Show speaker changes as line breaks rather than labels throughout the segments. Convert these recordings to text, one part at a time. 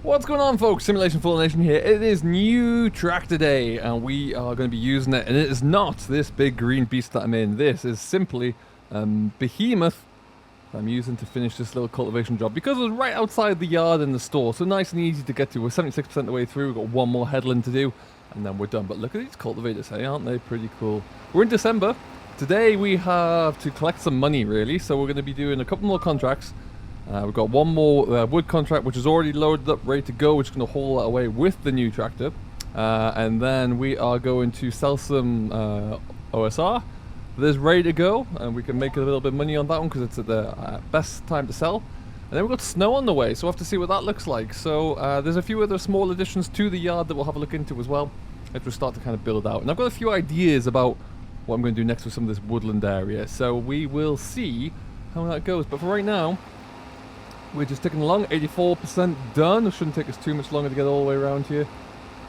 What's going on, folks? Simulation Full Nation here. It is new tractor day and we are going to be using it, and it is not this big green beast that I'm in. This is simply Behemoth that I'm using to finish this little cultivation job because it was right outside the yard in the store, so nice and easy to get to. We're 76% of the way through. We've got one more headland to do and then we're done. But look at these cultivators, hey, aren't they pretty cool? We're in December. Today we have to collect some money, really, so we're going to be doing a couple more contracts. We've got one more wood contract, which is already loaded up, ready to go, which is going to haul that away with the new tractor. And then we are going to sell some OSR. That is ready to go, and we can make a little bit of money on that one because it's at the best time to sell. And then we've got snow on the way, so we'll have to see what that looks like. So there's a few other small additions to the yard that we'll have a look into as well, as we start to kind of build out. And I've got a few ideas about what I'm going to do next with some of this woodland area, so we will see how that goes. But for right now, we're just ticking along, 84% done. It shouldn't take us too much longer to get all the way around here.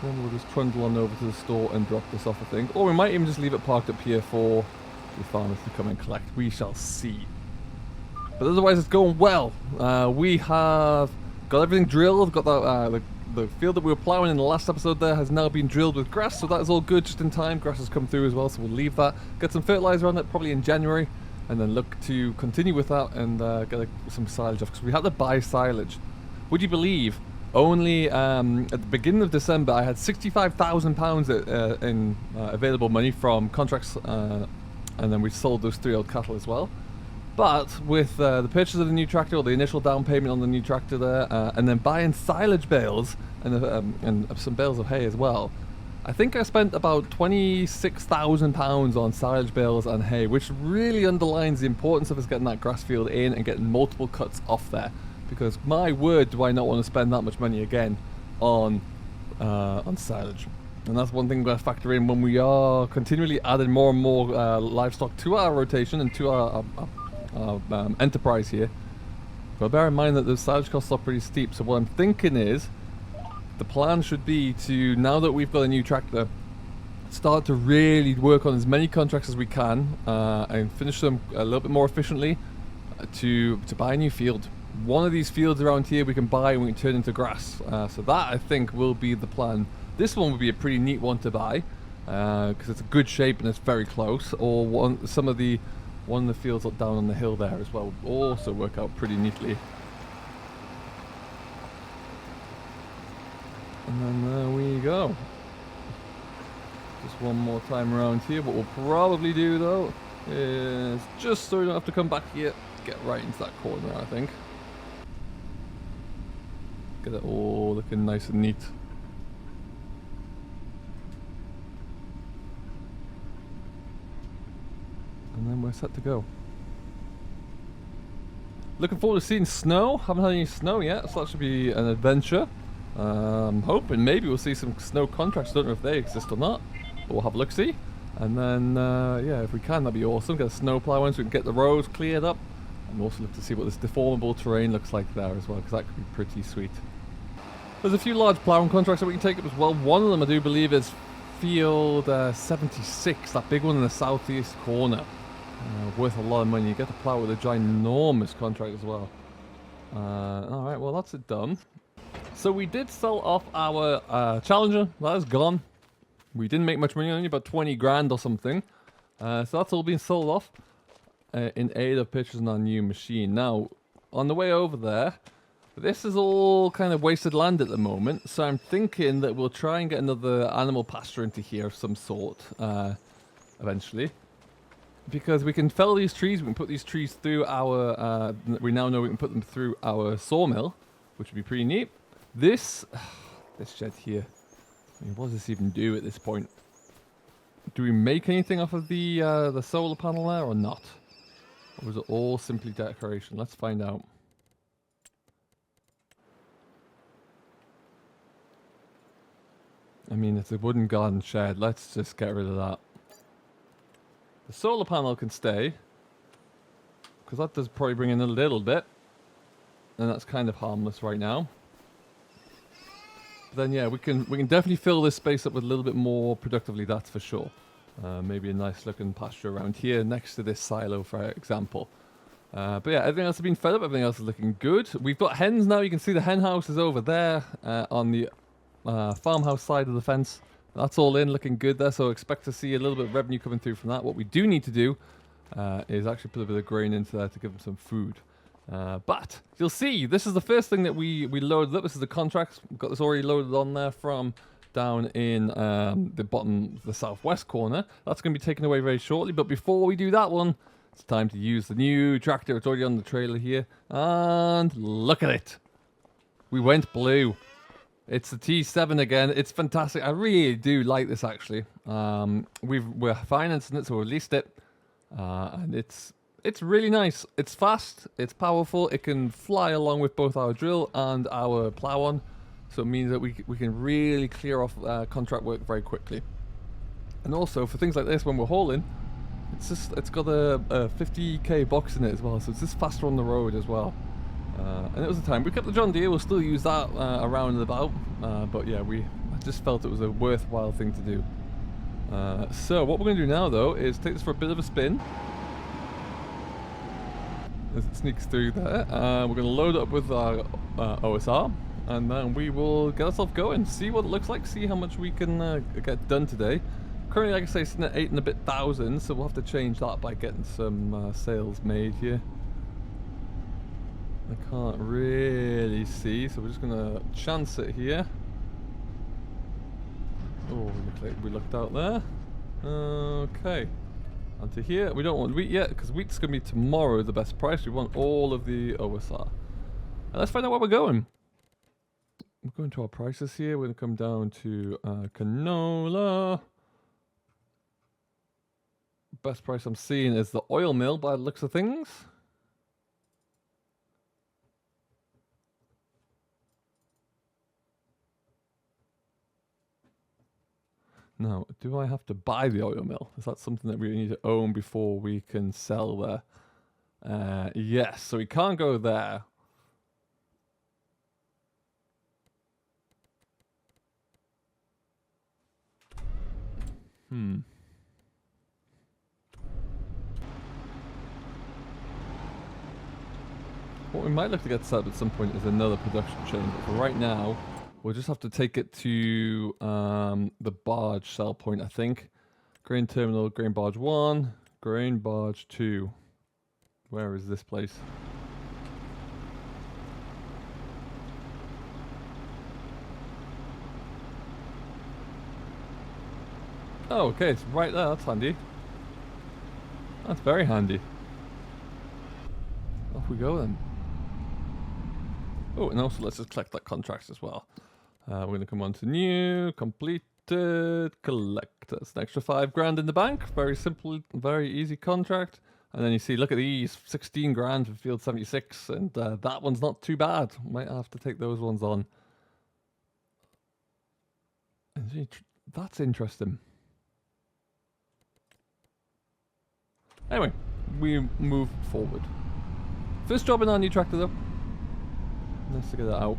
Then we'll just trundle on over to the store and drop this off, I think. Or we might even just leave it parked up here for the farmers to come and collect. We shall see. But otherwise, it's going well. We have got everything drilled. Got that the field that we were plowing in the last episode there has now been drilled with grass, so that is all good just in time. Grass has come through as well, so we'll leave that. Get some fertilizer on it, probably in January. And then look to continue with that and get some silage off, because we had to buy silage. Would you believe, only at the beginning of December I had £65,000 in available money from contracts, and then we sold those 3 old cattle as well. But with the purchase of the new tractor, or the initial down payment on the new tractor there, and then buying silage bales and some bales of hay as well, I think I spent about £26,000 on silage bales and hay, which really underlines the importance of us getting that grass field in and getting multiple cuts off there. Because my word, do I not want to spend that much money again on silage. And that's one thing we're going to factor in when we are continually adding more and more livestock to our rotation and to our enterprise here. But bear in mind that the silage costs are pretty steep, so what I'm thinking is, the plan should be to, now that we've got a new tractor, start to really work on as many contracts as we can and finish them a little bit more efficiently to buy a new field. One of these fields around here we can buy and we can turn into grass. So that, I think, will be the plan. This one would be a pretty neat one to buy because it's a good shape and it's very close. Or one of the fields up down on the hill there as well would also work out pretty neatly. And then there we go. Just one more time around here. What we'll probably do though is, just so we don't have to come back here, get right into that corner, I think. Get it all looking nice and neat. And then we're set to go. Looking forward to seeing snow. Haven't had any snow yet, so that should be an adventure. I'm hoping maybe we'll see some snow contracts. Don't know if they exist or not, but we'll have a look-see. And then, yeah, if we can, that'd be awesome. Get a snow plow in so we can get the roads cleared up. And also look to see what this deformable terrain looks like there as well, because that could be pretty sweet. There's a few large plowing contracts that we can take up as well. One of them, I do believe, is Field 76, that big one in the southeast corner. Worth a lot of money. You get to plow with a ginormous contract as well. Alright, well, that's it done. So we did sell off our Challenger. That is gone. We didn't make much money, only about 20 grand or something. So that's all been sold off in aid of purchasing our new machine. Now, on the way over there, this is all kind of wasted land at the moment. So I'm thinking that we'll try and get another animal pasture into here of some sort eventually. Because we can fell these trees, we can put these trees through our, we now know we can put them through our sawmill, which would be pretty neat. This shed here, I mean, what does this even do at this point? Do we make anything off of the solar panel there or not? Or was it all simply decoration? Let's find out. I mean, it's a wooden garden shed. Let's just get rid of that. The solar panel can stay, because that does probably bring in a little bit, and that's kind of harmless right now. But then yeah, we can definitely fill this space up with a little bit more productively, that's for sure. Maybe a nice looking pasture around here next to this silo, for example. But yeah, everything else has been fed up. Everything else is looking good. We've got hens now. You can see the hen house is over there on the farmhouse side of the fence. That's all in, looking good there. So expect to see a little bit of revenue coming through from that. What we do need to do is actually put a bit of grain into there to give them some food. But you'll see, this is the first thing that we loaded up. This is the contracts. We've got this already loaded on there from down in the bottom, the southwest corner. That's going to be taken away very shortly. But before we do that one, it's time to use the new tractor. It's already on the trailer here. And look at it. We went blue. It's the T7 again. It's fantastic. I really do like this, actually. We're financing it, so we released it. And it's really nice. It's fast. It's powerful. It can fly along with both our drill and our plow on. So it means that we can really clear off contract work very quickly. And also, for things like this, when we're hauling, it's got a 50k box in it as well, so it's just faster on the road as well. And it was the time. We kept the John Deere, we'll still use that around and about, but yeah, I just felt it was a worthwhile thing to do. So what we're going to do now though is take this for a bit of a spin as it sneaks through there. We're going to load it up with our OSR, and then we will get ourselves going, see what it looks like, see how much we can get done today. Currently, like I say, sitting at 8 and a bit thousand, so we'll have to change that by getting some sales made here. I can't really see, so we're just gonna chance it here. Oh, we looked out there. Okay. Onto here. We don't want wheat yet, because wheat's gonna be tomorrow the best price. We want all of the OSR. And let's find out where we're going. We're going to our prices here. We're gonna come down to canola. Best price I'm seeing is the oil mill by the looks of things. Now, do I have to buy the oil mill? Is that something that we need to own before we can sell there? Yes, so we can't go there. What we might look to get set up at some point is another production chain, but for right now, we'll just have to take it to the barge sell point, I think. Grain terminal, grain barge 1, grain barge 2. Where is this place? Oh, okay, it's right there. That's handy. That's very handy. Off we go then. Oh, and also let's just collect that contract as well. We're going to come on to new, completed, collect. That's an extra 5 grand in the bank. Very simple, very easy contract. And then you see, look at these, 16 grand for field 76. And that one's not too bad. Might have to take those ones on. And gee, that's interesting. Anyway, we move forward. First job in our new tractor though. Nice to get that out.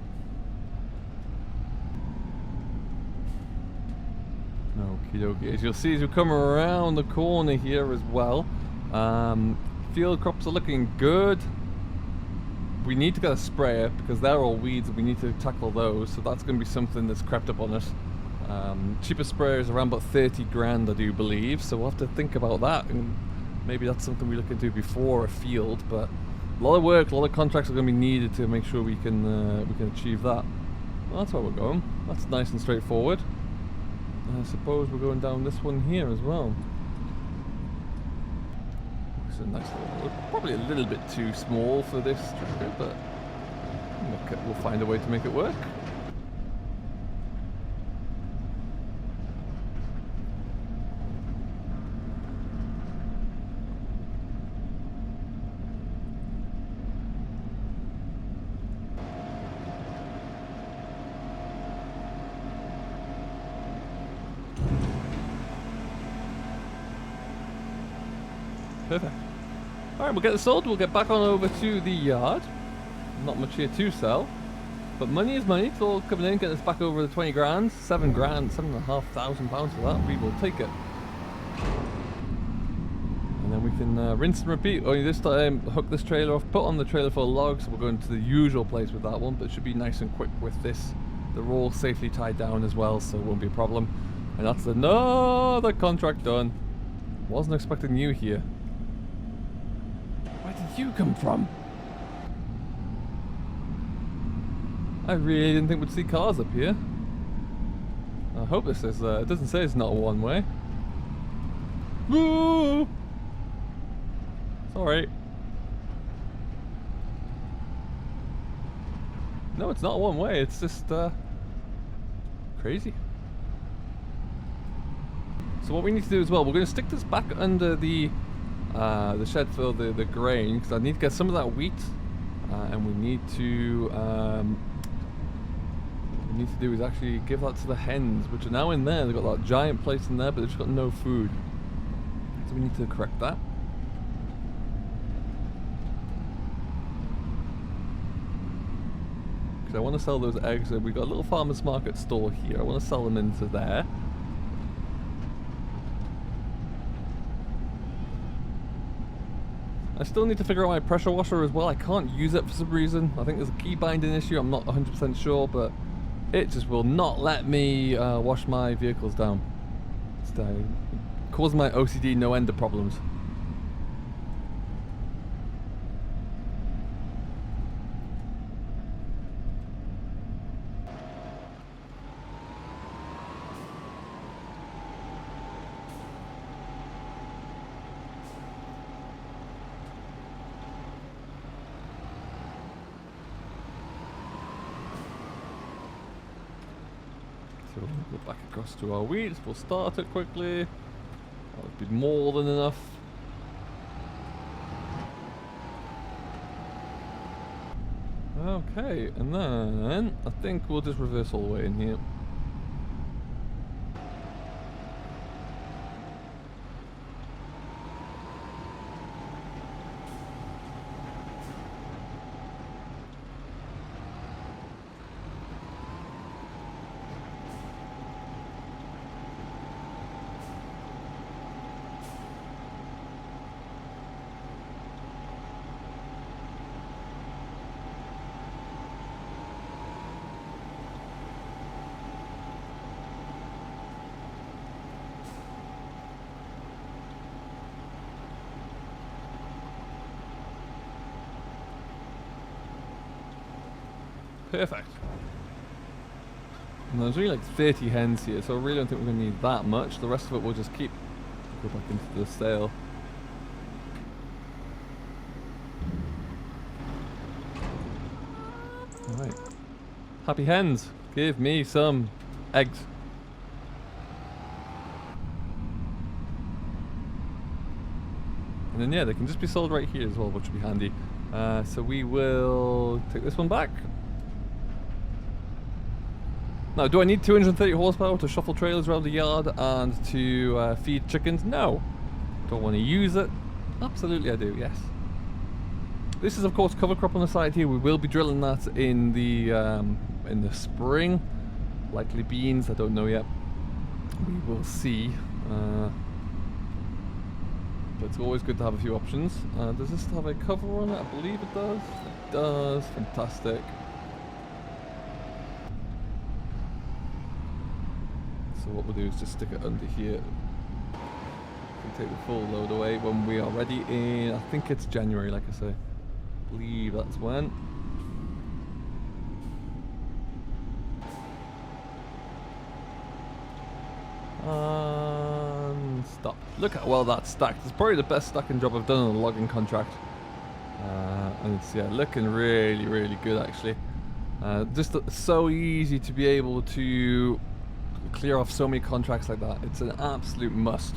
Okie dokie. As you'll see as we come around the corner here as well, field crops are looking good. We need to get a sprayer because they're all weeds and we need to tackle those, so that's going to be something that's crept up on us. Cheapest sprayer is around about 30 grand I do believe, so we'll have to think about that, and maybe that's something we look into before a field, but a lot of work, a lot of contracts are going to be needed to make sure we can achieve that. Well, that's where we're going. That's nice and straightforward. I suppose we're going down this one here as well. It's a nice little, probably a little bit too small for this tractor, but we'll find a way to make it work. Perfect. Alright, we'll get this sold, we'll get back on over to the yard. Not much here to sell, but money is money. It's all coming in, getting us back over the 20 grand, 7 grand, £7,500 for that. We will take it. And then we can rinse and repeat. Only this time, hook this trailer off, put on the trailer for logs. We're going to the usual place with that one, but it should be nice and quick with this. They're all safely tied down as well, so it won't be a problem. And that's another contract done. Wasn't expecting you here. Where did you come from? I really didn't think we'd see cars up here. I hope this is, it doesn't say it's not a one-way. Woo! Sorry. No, it's not one way, it's just, crazy. So what we need to do as well, we're going to stick this back under the shed for the grain, because I need to get some of that wheat, and we need to, what we need to do is actually give that to the hens, which are now in there. They've got that giant place in there, but they've just got no food. So we need to correct that. Because I want to sell those eggs. We've got a little farmer's market store here. I want to sell them into there. I still need to figure out my pressure washer as well. I can't use it for some reason. I think there's a key binding issue. I'm not 100% sure, but it just will not let me wash my vehicles down. It's causing my OCD no end of problems. So we'll go back across to our wheat. We'll start it quickly. That would be more than enough. Okay, and then I think we'll just reverse all the way in here. Perfect. And there's really like 30 hens here, so I really don't think we're going to need that much. The rest of it we'll just keep. Go back into the sale. Alright. Happy hens, give me some eggs. And then yeah, they can just be sold right here as well, which would be handy. So we will take this one back. Now, do I need 230 horsepower to shuffle trailers around the yard and to feed chickens? No. Do I want to use it? Absolutely I do, yes. This is of course cover crop on the side here. We will be drilling that in the spring. Likely beans, I don't know yet. We will see. But it's always good to have a few options. Does this have a cover on it? I believe it does. It does, fantastic. So what we'll do is just stick it under here. We take the full load away when we are ready in, I think it's January, like I say. I believe that's when. And stop. Look how well that's stacked. It's probably the best stacking job I've done on a logging contract. And it's looking really, really good actually. Just so easy to be able to clear off so many contracts like that. It's an absolute must.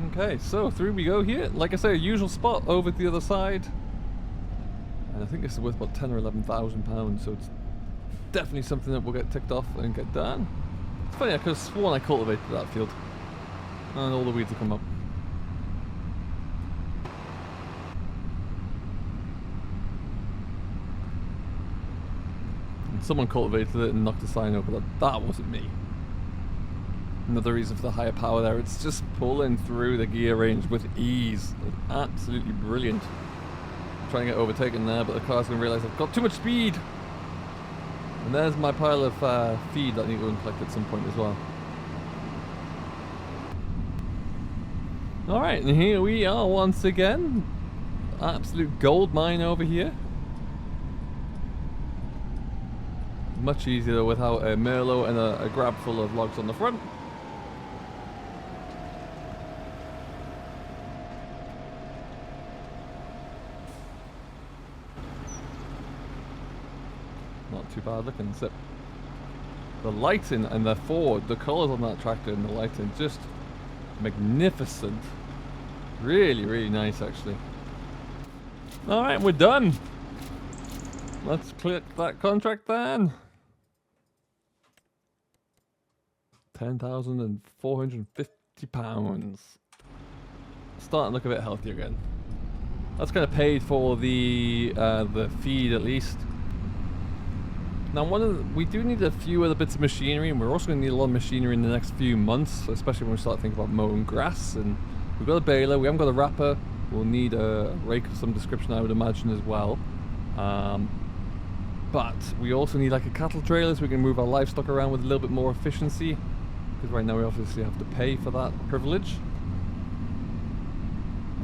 Okay, so through we go here. Like I say, a usual spot over the other side. And I think this is worth about 10 or 11,000 pounds, so it's definitely something that will get ticked off and get done. It's funny, I could have sworn I cultivated that field. And all the weeds have come up. Someone cultivated it and knocked the sign over. That wasn't me. Another reason for the higher power there. It's just pulling through the gear range with ease. It's absolutely brilliant. Trying to get overtaken there, but the car's going to realise I've got too much speed. And there's my pile of feed that I need to collect at some point as well. Alright, and here we are once again. Absolute gold mine over here. Much easier though without a Merlot and a grab full of logs on the front. Not too bad looking, is it? The lighting and the colours on that tractor and the lighting, just magnificent. Really, really nice actually. Alright, we're done. Let's click that contract then. £10,450. Starting to look a bit healthier again. That's kind of paid for the feed at least. Now we do need a few other bits of machinery, and we're also going to need a lot of machinery in the next few months, especially when we start thinking about mowing grass. And we've got a baler, we haven't got a wrapper. We'll need a rake of some description, I would imagine, as well. But we also need like a cattle trailer so we can move our livestock around with a little bit more efficiency. Because right now we obviously have to pay for that privilege.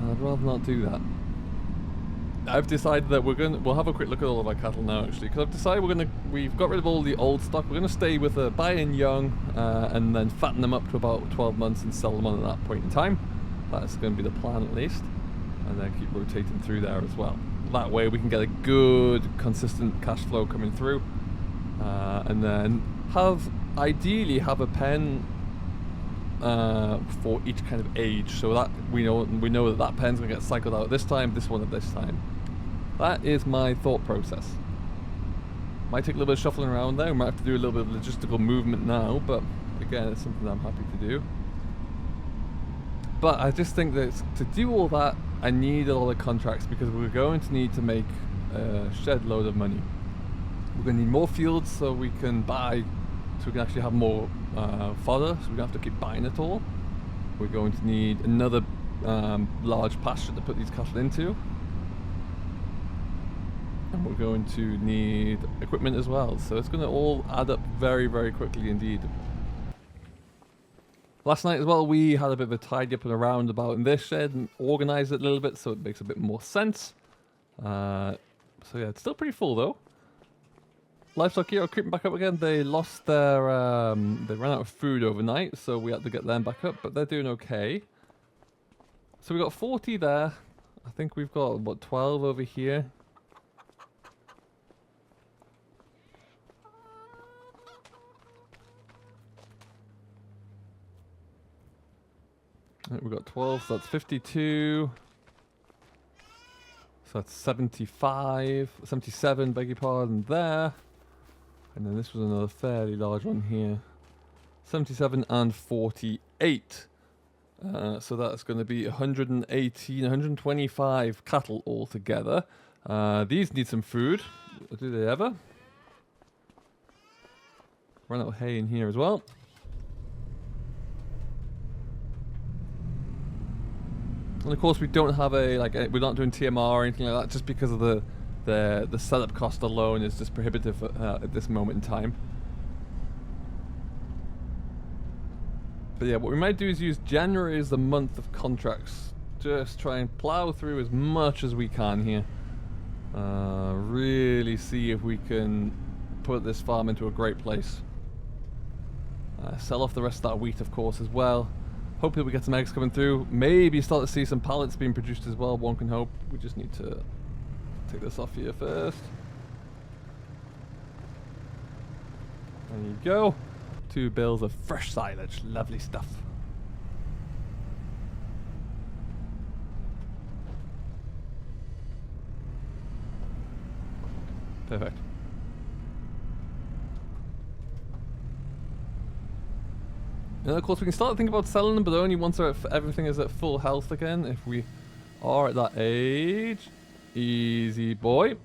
I'd rather not do that. I've decided that we'll have a quick look at all of our cattle now actually, because I've decided we've got rid of all the old stock. We're going to stay with buy in young and then fatten them up to about 12 months and sell them on at that point in time. That's going to be the plan at least, and then keep rotating through there as well. That way we can get a good consistent cash flow coming through, and then ideally have a pen for each kind of age, so that we know that pen's going to get cycled out at this time, this one at this time. That is my thought process. Might take a little bit of shuffling around there. We might have to do a little bit of logistical movement now, but again, it's something I'm happy to do. But I just think that to do all that, I need a lot of contracts, because we're going to need to make a shed load of money. We're going to need more fields so we can buy, so we can actually have more fodder, so we don't have to keep buying it all. We're going to need another large pasture to put these cattle into. And we're going to need equipment as well. So it's going to all add up very, very quickly indeed. Last night as well, we had a bit of a tidy up and a roundabout in this shed and organised it a little bit so it makes a bit more sense. So yeah, it's still pretty full though. Livestock here are creeping back up again. They lost their, they ran out of food overnight, so we had to get them back up, but they're doing okay. So we got 40 there. I think we've got, what, 12 over here. We've got 12, so that's 52. So that's 75, 77, beg your pardon, there. And then this was another fairly large one here. 77 and 48. So that's going to be 118, 125 cattle altogether. These need some food. Do they ever? Run out of hay in here as well. And of course we don't have we're not doing TMR or anything like that, just because of the setup cost alone is just prohibitive at this moment in time. But yeah, what we might do is use January as the month of contracts. Just try and plow through as much as we can here. Really see if we can put this farm into a great place. Sell off the rest of that wheat, of course, as well. Hopefully we get some eggs coming through. Maybe start to see some pallets being produced as well, one can hope. We just need to take this off here first. There you go. 2 bales of fresh silage. Lovely stuff. Perfect. And of course we can start thinking about selling them, but only once everything is at full health again. If we are at that age. Easy boy.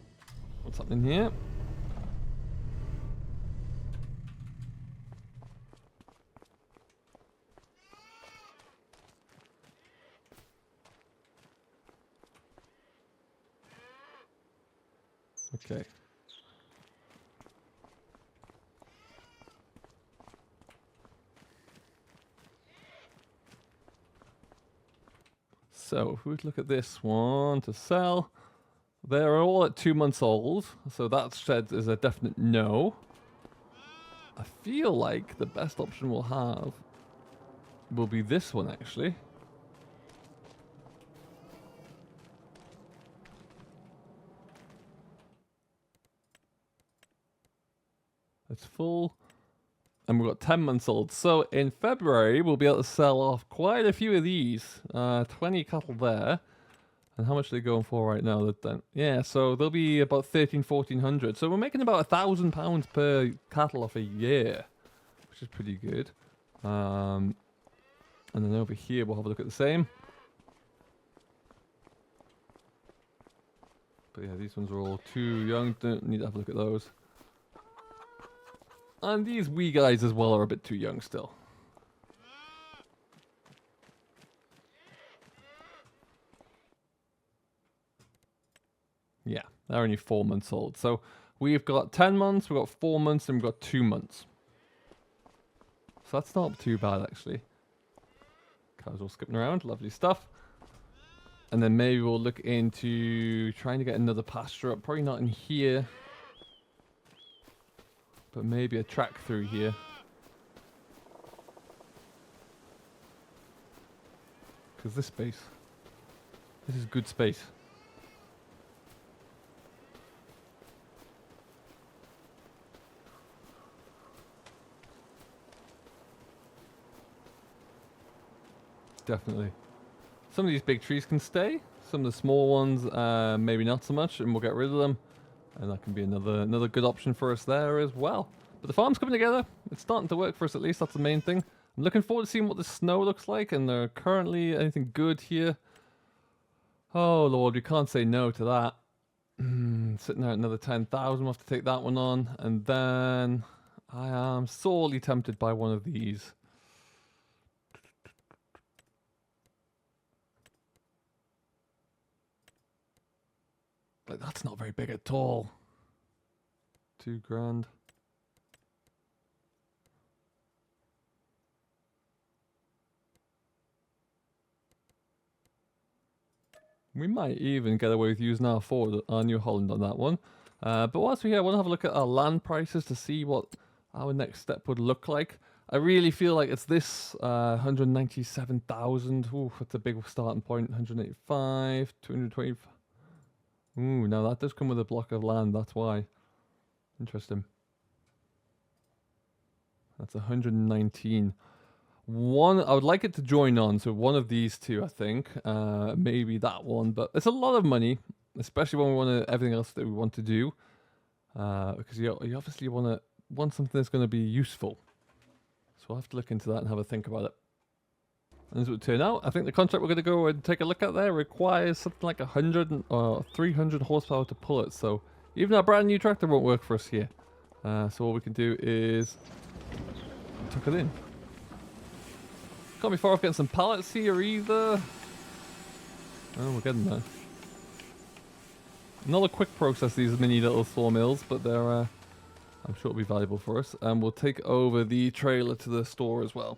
What's happening here? So if we look at this one to sell, they're all at 2 months old, so that said is a definite no. I feel like the best option we'll have will be this one, actually. It's full, and we've got 10 months old. So in February, we'll be able to sell off quite a few of these. 20 cattle there. And how much are they going for right now? Yeah, so they'll be about 1400. So we're making about £1,000 per cattle off a year, which is pretty good. And then over here, we'll have a look at the same. But yeah, these ones are all too young. Don't need to have a look at those. And these wee guys as well are a bit too young still. Yeah, they're only 4 months old. So we've got 10 months, we've got 4 months, and we've got 2 months. So that's not too bad, actually. Cows all skipping around, lovely stuff. And then maybe we'll look into trying to get another pasture up. Probably not in here, but maybe a track through here. Because this space, this is good space. Definitely. Some of these big trees can stay. Some of the small ones, maybe not so much, and we'll get rid of them. And that can be another good option for us there as well. But the farm's coming together. It's starting to work for us at least. That's the main thing. I'm looking forward to seeing what the snow looks like. And there currently anything good here. Oh Lord, we can't say no to that. Sitting there at another 10,000. We'll have to take that one on. And then I am sorely tempted by one of these. Like, that's not very big at all. 2 grand. We might even get away with using our Ford, our New Holland on that one. But whilst we're here, I want to have a look at our land prices to see what our next step would look like. I really feel like it's this 197,000. Ooh, that's a big starting point. 185, 225. Ooh, now that does come with a block of land, that's why. Interesting. That's 119. One, I would like it to join on, so one of these two, I think. Maybe that one, but it's a lot of money, especially when we want everything else that we want to do. Because you obviously want something that's going to be useful. So I'll have to look into that and have a think about it. And as it would turn out, I think the contract we're going to go and take a look at there requires something like 100 or 300 horsepower to pull it. So even our brand new tractor won't work for us here. So what we can do is tuck it in. Can't be far off getting some pallets here either. Oh, we're getting there. Not a quick process, these mini little sawmills, but they're, I'm sure it'll be valuable for us. And we'll take over the trailer to the store as well.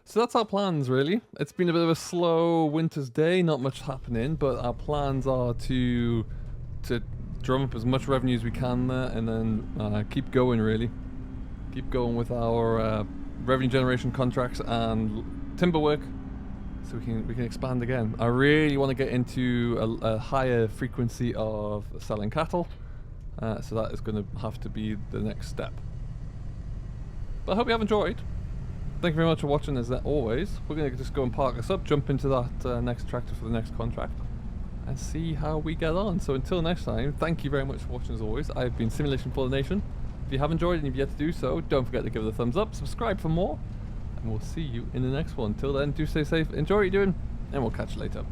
So that's our plans, really. It's been a bit of a slow winter's day, not much happening, but our plans are to drum up as much revenue as we can there, and then keep going, really. Keep going with our revenue generation contracts and timber work, so we can expand again. I really want to get into a higher frequency of selling cattle, so that is going to have to be the next step. But I hope you have enjoyed. Thank you very much for watching, as always. We're going to just go and park us up, jump into that next tractor for the next contract, and see how we get on. So until next time, thank you very much for watching as always. I've been Simulation for the Nation. If you have enjoyed and you've yet to do so, don't forget to give it a thumbs up, subscribe for more, and we'll see you in the next one. Till then, do stay safe, enjoy what you're doing, and we'll catch you later.